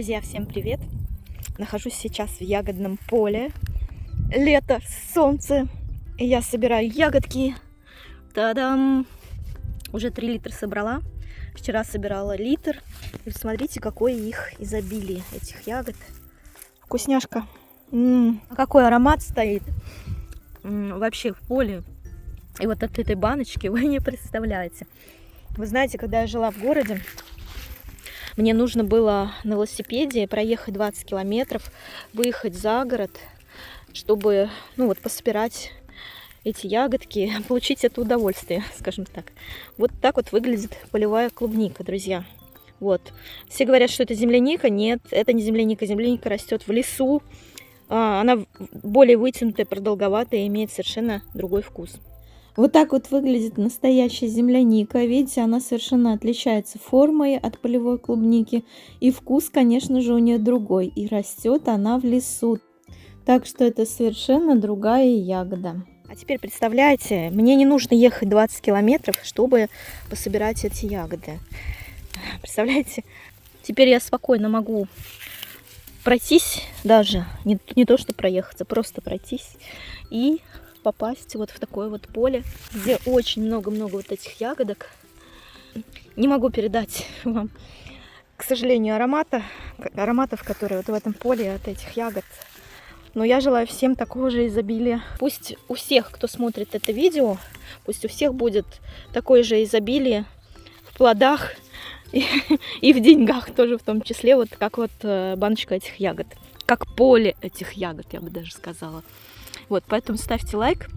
Друзья, всем привет! Нахожусь сейчас в ягодном поле. Лето, солнце. И я собираю ягодки. Та-дам! Уже 3 литра собрала. Вчера собирала литр. И смотрите, какое их изобилие, этих ягод. Вкусняшка. Какой аромат стоит вообще в поле. И вот от этой баночки вы не представляете. Вы знаете, когда я жила в городе, мне нужно было на велосипеде проехать 20 километров, выехать за город, чтобы, пособирать эти ягодки, получить это удовольствие, скажем так. Вот так вот выглядит полевая клубника, друзья. Вот. Все говорят, что это земляника. Нет, это не земляника. Земляника растет в лесу. Она более вытянутая, продолговатая и имеет совершенно другой вкус. Вот так вот выглядит настоящая земляника. Видите, она совершенно отличается формой от полевой клубники. И вкус, конечно же, у нее другой. И растет она в лесу. Так что это совершенно другая ягода. А теперь представляете, мне не нужно ехать 20 километров, чтобы пособирать эти ягоды. Представляете? Теперь я спокойно могу пройтись даже, не то что проехаться, просто пройтись и попасть вот в такое вот поле, где очень много-много вот этих ягодок. Не могу передать вам, к сожалению, ароматов, которые вот в этом поле от этих ягод. Но я желаю всем такого же изобилия. Пусть у всех, кто смотрит это видео, пусть у всех будет такое же изобилие в плодах и в деньгах тоже в том числе, вот как вот баночка этих ягод. Как поле этих ягод, я бы даже сказала. Вот, поэтому ставьте лайк,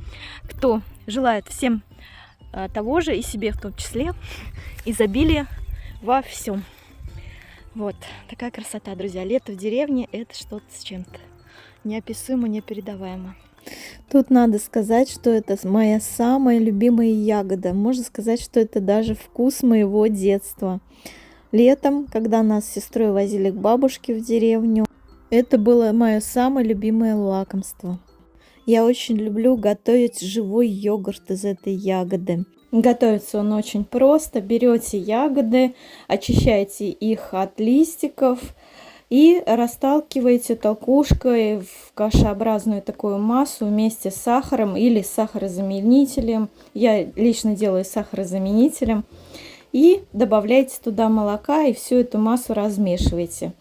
кто желает всем того же, и себе в том числе, изобилие во всем. Вот, такая красота, друзья. Лето в деревне – это что-то с чем-то. Неописуемо, непередаваемо. Тут надо сказать, что это моя самая любимая ягода. Можно сказать, что это даже вкус моего детства. Летом, когда нас с сестрой возили к бабушке в деревню, это было мое самое любимое лакомство. Я очень люблю готовить живой йогурт из этой ягоды. Готовится он очень просто. Берете ягоды, очищаете их от листиков и расталкиваете толкушкой в кашеобразную такую массу вместе с сахаром или сахарозаменителем. Я лично делаю сахарозаменителем. И добавляете туда молока и всю эту массу размешиваете.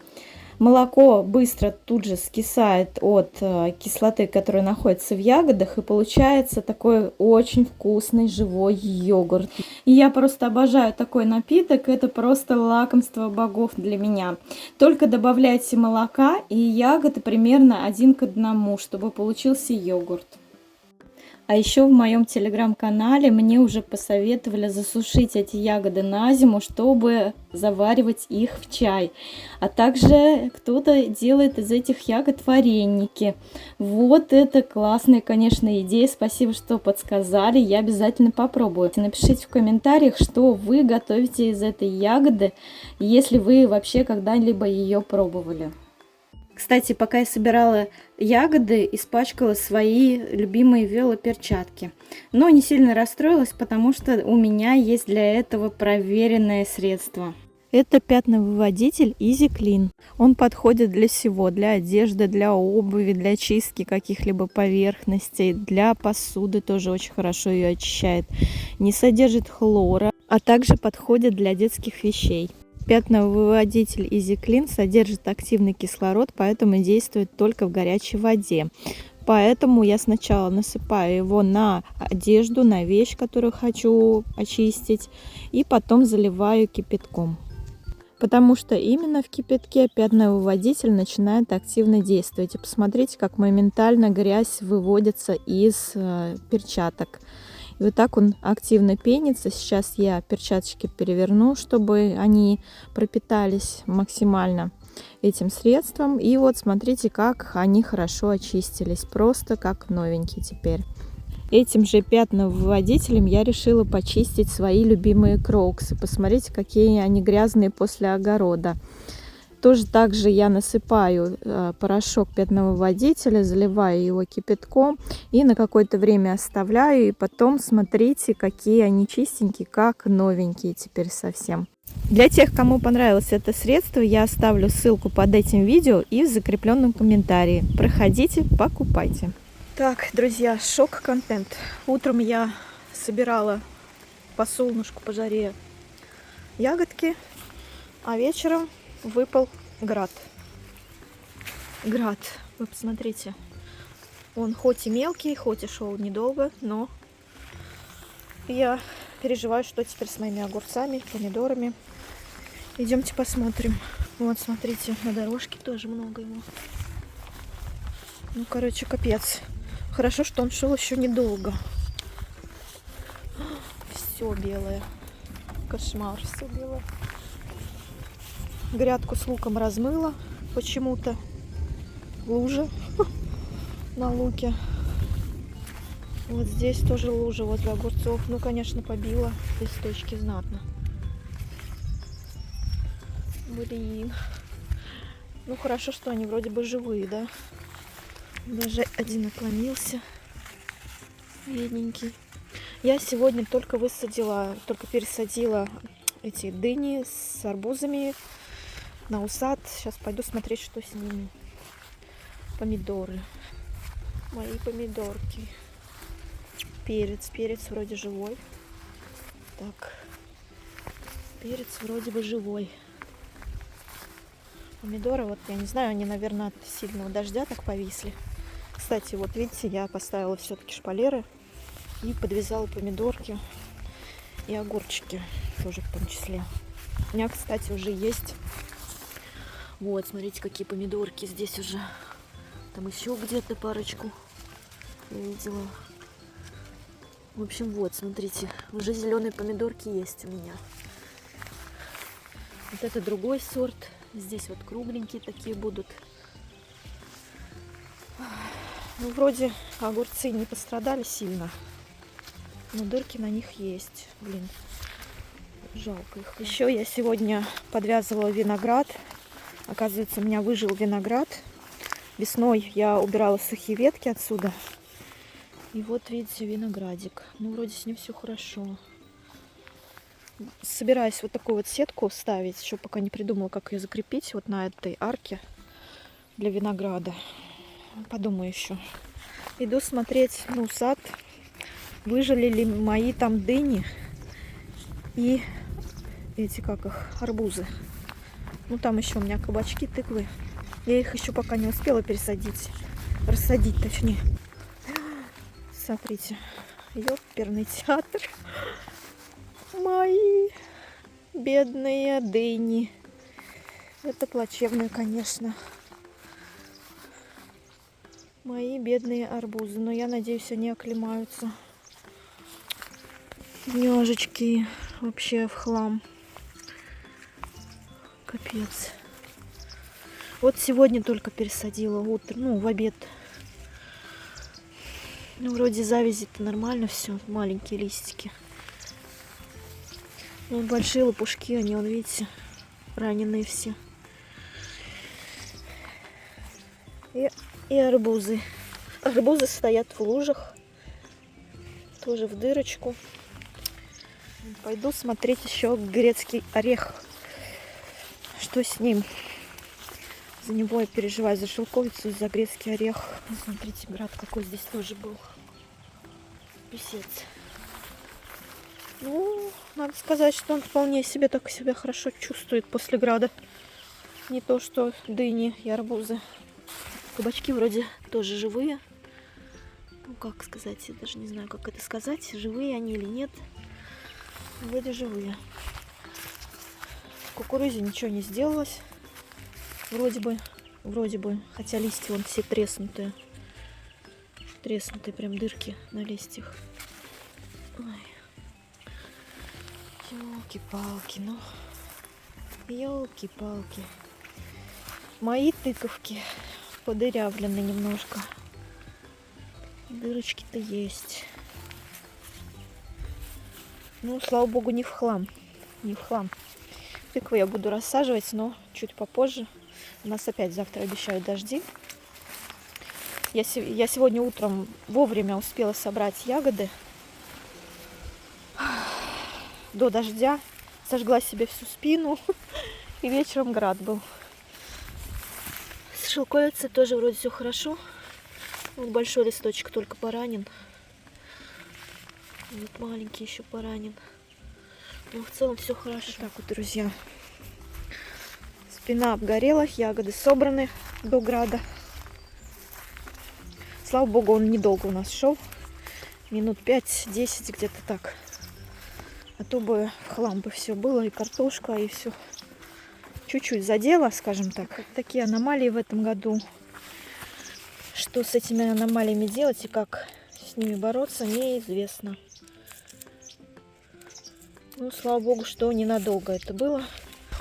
Молоко быстро тут же скисает от кислоты, которая находится в ягодах, и получается такой очень вкусный живой йогурт. И я просто обожаю такой напиток, это просто лакомство богов для меня. Только добавляйте молока и ягоды примерно 1 к 1, чтобы получился йогурт. А еще в моем телеграм-канале мне уже посоветовали засушить эти ягоды на зиму, чтобы заваривать их в чай. А также кто-то делает из этих ягод вареники. Вот это классная, конечно, идея. Спасибо, что подсказали. Я обязательно попробую. Напишите в комментариях, что вы готовите из этой ягоды, если вы вообще когда-либо ее пробовали. Кстати, пока я собирала ягоды, испачкала свои любимые велоперчатки. Но не сильно расстроилась, потому что у меня есть для этого проверенное средство. Это пятновыводитель Easy Clean. Он подходит для всего, для одежды, для обуви, для чистки каких-либо поверхностей, для посуды тоже очень хорошо ее очищает. Не содержит хлора, а также подходит для детских вещей. Пятновыводитель Easy Clean содержит активный кислород, поэтому действует только в горячей воде. Поэтому я сначала насыпаю его на одежду, на вещь, которую хочу очистить, и потом заливаю кипятком. Потому что именно в кипятке пятновыводитель начинает активно действовать. И посмотрите, как моментально грязь выводится из перчаток. И вот так он активно пенится. Сейчас я перчаточки переверну, чтобы они пропитались максимально этим средством. И вот смотрите, как они хорошо очистились. Просто как новенькие теперь. Этим же пятновыводителем я решила почистить свои любимые кроксы. Посмотрите, какие они грязные после огорода. Тоже также я насыпаю порошок пятновыводителя, заливаю его кипятком и на какое-то время оставляю. И потом смотрите, какие они чистенькие, как новенькие теперь совсем. Для тех, кому понравилось это средство, я оставлю ссылку под этим видео и в закрепленном комментарии. Проходите, покупайте. Так, друзья, шок-контент. Утром я собирала по солнышку, по жаре ягодки, а вечером выпал град. Град, вы посмотрите. Он хоть и мелкий, хоть и шел недолго, но я переживаю, что теперь с моими огурцами, помидорами. Идемте посмотрим. Вот, смотрите, на дорожке тоже много его. Ну, короче, капец. Хорошо, что он шел еще недолго. Все белое. Кошмар, все белое. Грядку с луком размыло почему-то. Лужа на луке. Вот здесь тоже лужа возле огурцов. Ну, конечно, побила листочки знатно. Блин. Ну, хорошо, что они вроде бы живые, да? Даже один наклонился. Бедненький. Я сегодня только пересадила эти дыни с арбузами на усад. Сейчас пойду смотреть, что с ними. Помидоры. Мои помидорки. Перец вроде живой. Так. Перец вроде бы живой. Помидоры, вот я не знаю, они, наверное, от сильного дождя так повисли. Кстати, вот видите, я поставила все-таки шпалеры и подвязала помидорки и огурчики тоже в том числе. У меня, кстати, уже есть. Вот, смотрите, какие помидорки здесь уже. Там еще где-то парочку я видела. В общем, вот, смотрите, уже зеленые помидорки есть у меня. Вот это другой сорт. Здесь вот кругленькие такие будут. Ну, вроде огурцы не пострадали сильно, но дырки на них есть. Блин, жалко их. Еще я сегодня подвязывала виноград. Оказывается, у меня выжил виноград. Весной я убирала сухие ветки отсюда. И вот, видите, виноградик. Ну, вроде с ним все хорошо. Собираюсь вот такую вот сетку ставить. Еще пока не придумала, как ее закрепить. Вот на этой арке для винограда. Подумаю еще. Иду смотреть, ну, сад. Выжили ли мои там дыни и эти, как их, арбузы. Ну, там еще у меня кабачки, тыквы. Я их еще пока не успела пересадить. Рассадить, точнее. Смотрите. Ёперный театр. Мои бедные дыни. Это плачевно, конечно. Мои бедные арбузы. Но я надеюсь, они оклемаются. Ножички вообще в хлам. Капец. Вот сегодня только пересадила утром, ну, в обед. Ну, вроде завязи-то нормально все. Маленькие листики. Ну, большие лопушки, они, вон, видите, раненые все. И арбузы. Арбузы стоят в лужах. Тоже в дырочку. Пойду смотреть еще грецкий орех. Что с ним? За него я переживаю, за шелковицу, за грецкий орех. Смотрите, град какой здесь тоже был. Писец. Ну, надо сказать, что он вполне себе так себя хорошо чувствует после града. Не то, что дыни и арбузы. Кабачки вроде тоже живые. Ну, как сказать, я даже не знаю, как это сказать. Живые они или нет. Вроде живые. Кукурузе ничего не сделалось. Вроде бы. Хотя листья вон все треснутые. Треснутые прям дырки на листьях. Ёлки-палки, ну. Ёлки-палки. Мои тыковки подырявлены немножко. Дырочки-то есть. Ну, слава богу, не в хлам. Не в хлам. Тыкву я буду рассаживать, но чуть попозже. У нас опять завтра обещают дожди. Я сегодня утром вовремя успела собрать ягоды до дождя. Сожгла себе всю спину. И вечером град был. С шелковицей тоже вроде все хорошо. Вот большой листочек только поранен. Вот маленький еще поранен. Но в целом все хорошо. Так вот, друзья. Спина обгорела, ягоды собраны до града. Слава богу, он недолго у нас шел. Минут 5-10 где-то так. А то бы в хлам бы все было, и картошка, и все. Чуть-чуть задела, скажем так. Такие аномалии в этом году. Что с этими аномалиями делать и как с ними бороться, неизвестно. Ну, слава богу, что ненадолго это было.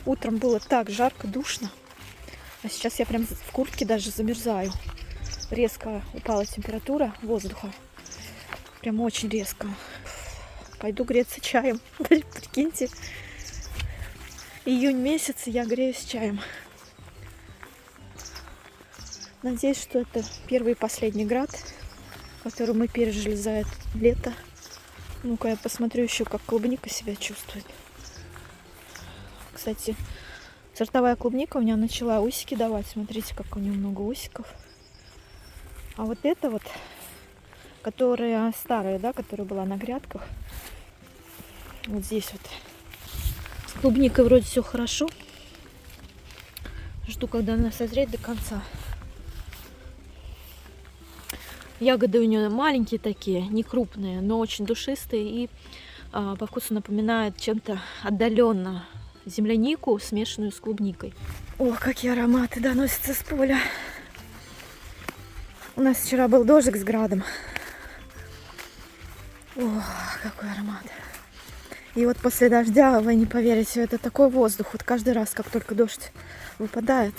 Утром было так жарко, душно. А сейчас я прям в куртке даже замерзаю. Резко упала температура воздуха. Прям очень резко. Пойду греться чаем. Прикиньте. Июнь месяц, и я греюсь чаем. Надеюсь, что это первый и последний град, который мы пережили за это лето. Ну-ка, я посмотрю еще, как клубника себя чувствует. Кстати, сортовая клубника у меня начала усики давать. Смотрите, как у нее много усиков. А вот эта вот, которая старая, да, которая была на грядках, вот здесь вот. С клубникой вроде все хорошо. Жду, когда она созреет до конца. Ягоды у нее маленькие такие, не крупные, но очень душистые и по вкусу напоминают чем-то отдаленно землянику, смешанную с клубникой. О, какие ароматы доносятся с поля. У нас вчера был дождик с градом. О, какой аромат. И вот после дождя, вы не поверите, это такой воздух. Вот каждый раз, как только дождь выпадает,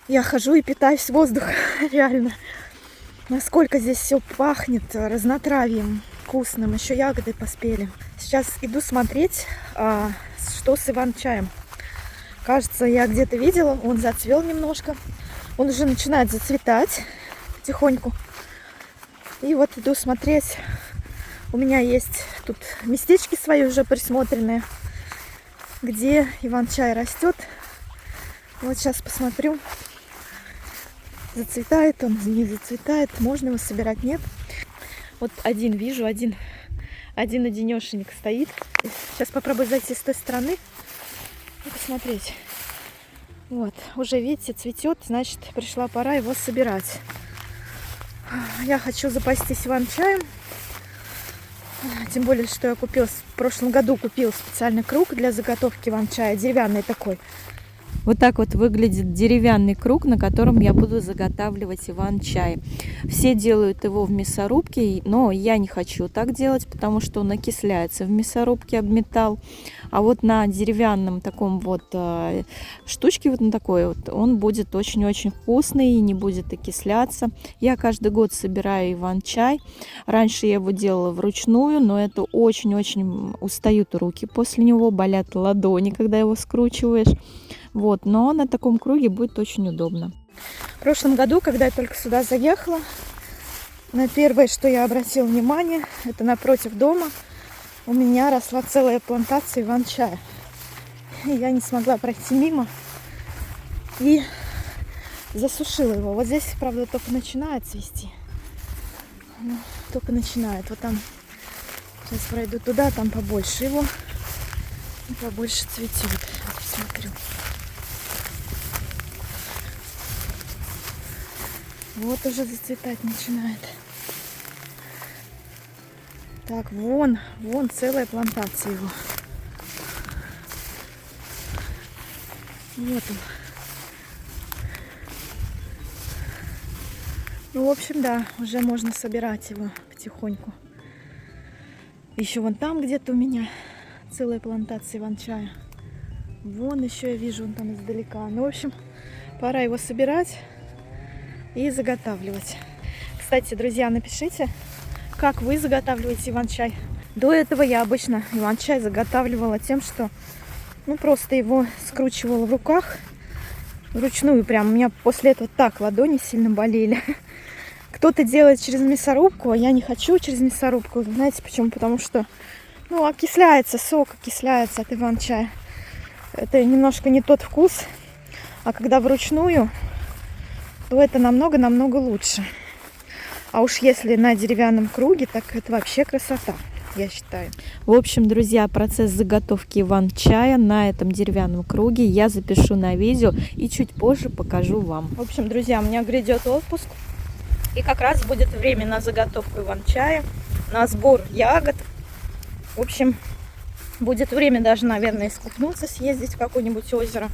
я хожу и питаюсь воздухом. Реально. Насколько здесь все пахнет разнотравьем вкусным. Еще ягоды поспели. Сейчас иду смотреть, что с иван-чаем. Кажется, я где-то видела, он зацвел немножко. Он уже начинает зацветать потихоньку. И вот иду смотреть. У меня есть тут местечки свои уже присмотренные, где иван-чай растет. Вот сейчас посмотрю, зацветает он, не зацветает, можно его собирать, нет. Вот один вижу, один одинешенек стоит. Сейчас попробую зайти с той стороны и посмотреть. Вот, уже видите, цветет, значит, пришла пора его собирать. Я хочу запастись иван-чаем. Тем более, что я купила в прошлом году специальный круг для заготовки иван-чая, деревянный такой. Вот так вот выглядит деревянный круг, на котором я буду заготавливать иван-чай. Все делают его в мясорубке, но я не хочу так делать, потому что он окисляется в мясорубке об металл. А вот на деревянном таком вот штучке, вот на такой вот, он будет очень-очень вкусный и не будет окисляться. Я каждый год собираю иван-чай. Раньше я его делала вручную, но это очень-очень устают руки после него, болят ладони, когда его скручиваешь. Вот, но на таком круге будет очень удобно. В прошлом году, когда я только сюда заехала, на первое, что я обратила внимание, это напротив дома у меня росла целая плантация иван-чая. Я не смогла пройти мимо и засушила его. Вот здесь, правда, только начинает цвести. Ну, только начинает. Вот там, сейчас пройду туда, там побольше его. И побольше цветет. Вот, посмотрю. Вот уже зацветать начинает. Так, вон целая плантация его. Вот он. Ну, в общем, да, уже можно собирать его потихоньку. Еще вон там где-то у меня целая плантация иван-чая. Вон еще я вижу, он там издалека. Ну, в общем, пора его собирать и заготавливать. Кстати, друзья, напишите, как вы заготавливаете иван-чай. До этого я обычно иван-чай заготавливала тем, что просто его скручивала в руках вручную. Прям у меня после этого так ладони сильно болели. Кто-то делает через мясорубку, а я не хочу через мясорубку. Знаете почему? Потому что Ну, окисляется, сок окисляется от иван-чая. Это немножко не тот вкус. А когда вручную, то это намного-намного лучше. А уж если на деревянном круге, так это вообще красота, я считаю. В общем, друзья, процесс заготовки иван-чая на этом деревянном круге я запишу на видео и чуть позже покажу вам. В общем, друзья, у меня грядет отпуск. И как раз будет время на заготовку иван-чая, на сбор ягод. В общем, будет время даже, наверное, искупнуться, съездить в какое-нибудь озеро.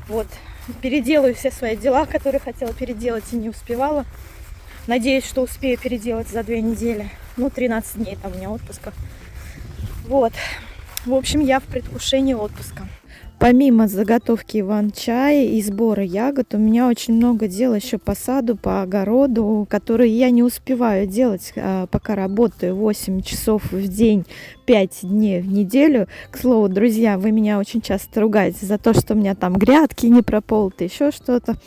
Вот, переделаю все свои дела, которые хотела переделать и не успевала. Надеюсь, что успею переделать за 2 недели. Ну, 13 дней там у меня отпуска. Вот. В общем, я в предвкушении отпуска. Помимо заготовки иван-чая и сбора ягод, у меня очень много дел еще по саду, по огороду, которые я не успеваю делать, пока работаю 8 часов в день, 5 дней в неделю. К слову, друзья, вы меня очень часто ругаете за то, что у меня там грядки не прополоты, еще что-то.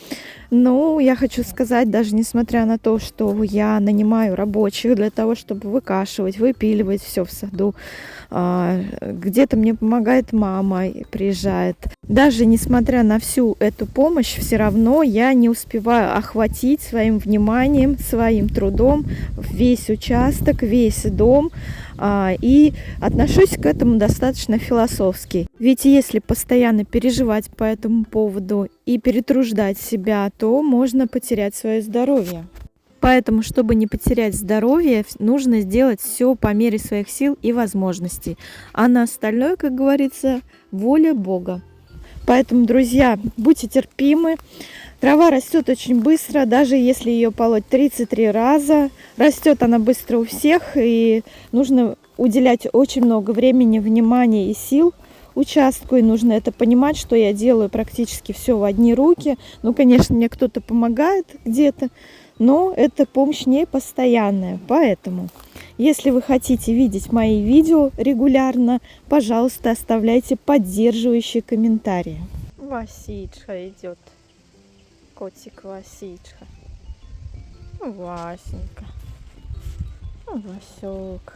Ну, я хочу сказать, даже несмотря на то, что я нанимаю рабочих для того, чтобы выкашивать, выпиливать все в саду, где-то мне помогает мама, приезжает. Даже несмотря на всю эту помощь, все равно я не успеваю охватить своим вниманием, своим трудом весь участок, весь дом. И отношусь к этому достаточно философски. Ведь если постоянно переживать по этому поводу и перетруждать себя, то можно потерять свое здоровье. Поэтому, чтобы не потерять здоровье, нужно сделать все по мере своих сил и возможностей. А на остальное, как говорится, воля Бога. Поэтому, друзья, будьте терпимы. Трава растет очень быстро, даже если ее полоть 33 раза. Растет она быстро у всех, и нужно уделять очень много времени, внимания и сил участку. И нужно это понимать, что я делаю практически все в одни руки. Ну, конечно, мне кто-то помогает где-то, но эта помощь не постоянная. Поэтому, если вы хотите видеть мои видео регулярно, пожалуйста, оставляйте поддерживающие комментарии. Васечка идет. Котик Васечка. Васенька. Васек.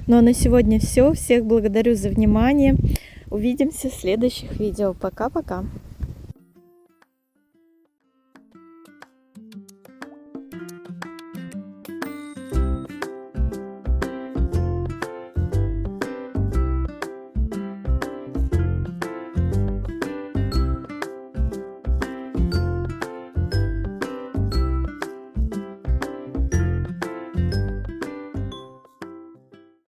Ну а на сегодня все. Всех благодарю за внимание. Увидимся в следующих видео. Пока-пока.